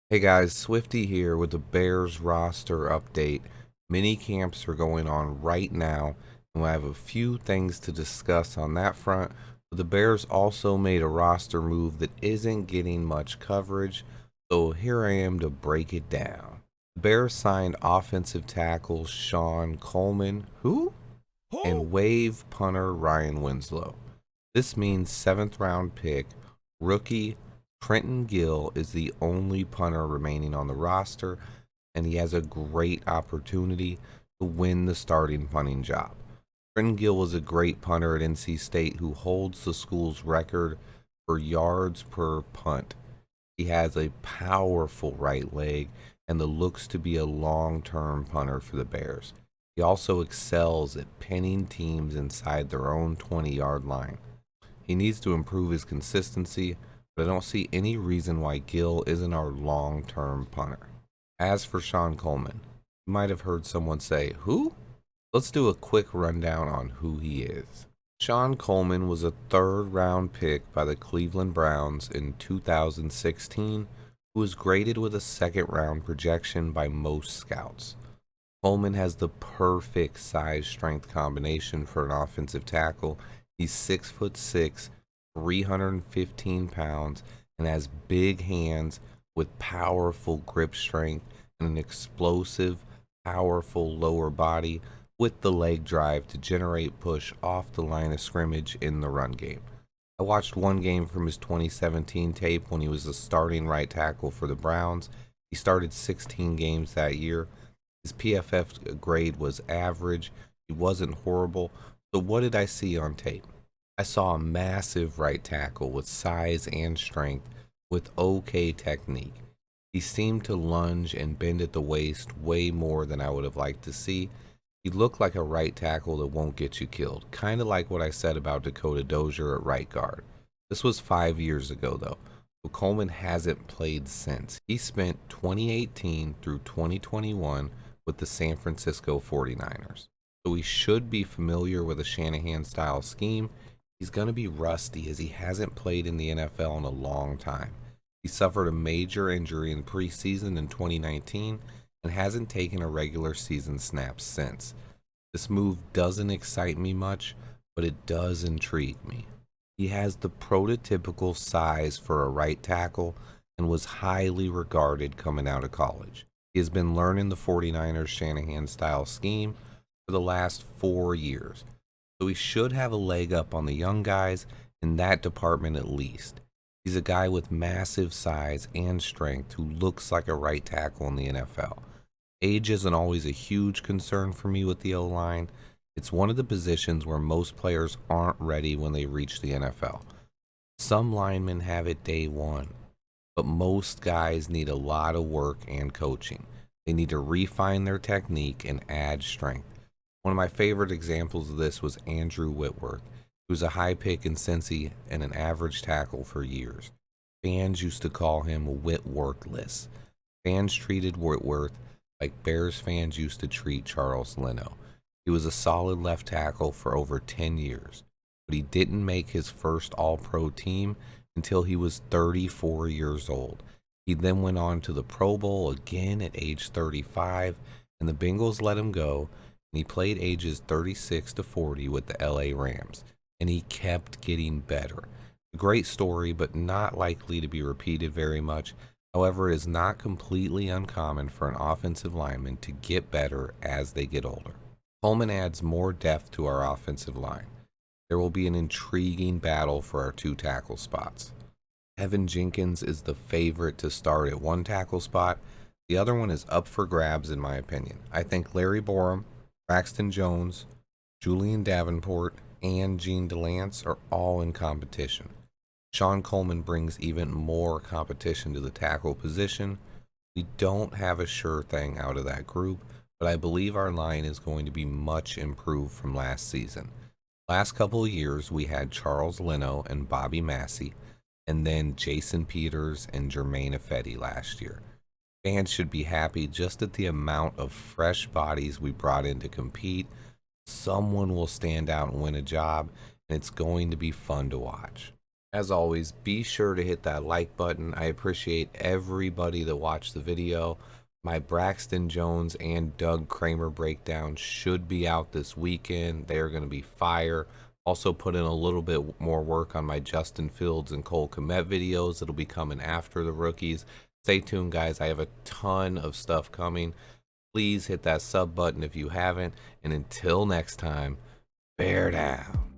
Hey guys, Swifty here with the Bears roster update. Mini camps are going on right now, and we have a few things to discuss on that front. But the Bears also made a roster move that isn't getting much coverage, so here I am to break it down. The Bears signed offensive tackle Shon Coleman, and wave punter Ryan Winslow. This means seventh round pick, rookie Trenton Gill is the only punter remaining on the roster, and he has a great opportunity to win the starting punting job. Trenton Gill was a great punter at NC State who holds the school's record for yards per punt. He has a powerful right leg and the looks to be a long-term punter for the Bears. He also excels at pinning teams inside their own 20-yard line. He needs to improve his consistency, but I don't see any reason why Gill isn't our long-term punter. As for Shon Coleman, you might have heard someone say, "Who?" Let's do a quick rundown on who he is. Shon Coleman was a third-round pick by the Cleveland Browns in 2016, who was graded with a second-round projection by most scouts. Coleman has the perfect size-strength combination for an offensive tackle. He's 6'6", 315 pounds, and has big hands with powerful grip strength and an explosive, powerful lower body with the leg drive to generate push off the line of scrimmage in the run game. I watched one game from his 2017 tape when he was the starting right tackle for the Browns. He started 16 games that year. His PFF grade was average. He wasn't horrible. So what did I see on tape? I saw a massive right tackle with size and strength with okay technique. He seemed to lunge and bend at the waist way more than I would have liked to see. He looked like a right tackle that won't get you killed, kind of like what I said about Dakota Dozier at right guard. This was 5 years ago though, so Coleman hasn't played since. He spent 2018 through 2021 with the San Francisco 49ers. So he should be familiar with a Shanahan style scheme. He's going to be rusty as he hasn't played in the NFL in a long time. He suffered a major injury in preseason in 2019 and hasn't taken a regular season snap since. This move doesn't excite me much, but it does intrigue me. He has the prototypical size for a right tackle and was highly regarded coming out of college. He has been learning the 49ers Shanahan style scheme for the last 4 years, so he should have a leg up on the young guys in that department at least. He's a guy with massive size and strength who looks like a right tackle in the NFL. Age isn't always a huge concern for me with the O-line. It's one of the positions where most players aren't ready when they reach the NFL. Some linemen have it day one, but most guys need a lot of work and coaching. They need to refine their technique and add strength. One of my favorite examples of this was Andrew Whitworth, who was a high pick in Cincy and an average tackle for years. Fans used to call him Whitworthless. Fans treated Whitworth like Bears fans used to treat Charles Leno. He was a solid left tackle for over 10 years, but he didn't make his first All-Pro team until he was 34 years old. He then went on to the Pro Bowl again at age 35, and the Bengals let him go, and he played ages 36 to 40 with the LA Rams, and he kept getting better. A great story, but not likely to be repeated very much. However, it is not completely uncommon for an offensive lineman to get better as they get older. Coleman adds more depth to our offensive line. There will be an intriguing battle for our 2 tackle spots. Evan Jenkins is the favorite to start at 1 tackle spot. The other one is up for grabs in my opinion. I think Larry Borum, Braxton Jones, Julian Davenport, and Gene DeLance are all in competition. Shon Coleman brings even more competition to the tackle position. We don't have a sure thing out of that group, but I believe our line is going to be much improved from last season. Last couple of years, we had Charles Leno and Bobby Massey, and then Jason Peters and Jermaine Ifedi last year. Fans should be happy just at the amount of fresh bodies we brought in to compete. Someone will stand out and win a job, and it's going to be fun to watch. As always, be sure to hit that like button. I appreciate everybody that watched the video. My Braxton Jones and Doug Kramer breakdown should be out this weekend. They are going to be fire. Also put in a little bit more work on my Justin Fields and Cole Kmet videos. It'll be coming after the rookies. Stay tuned, guys. I have a ton of stuff coming. Please hit that sub button if you haven't. And until next time, bear down.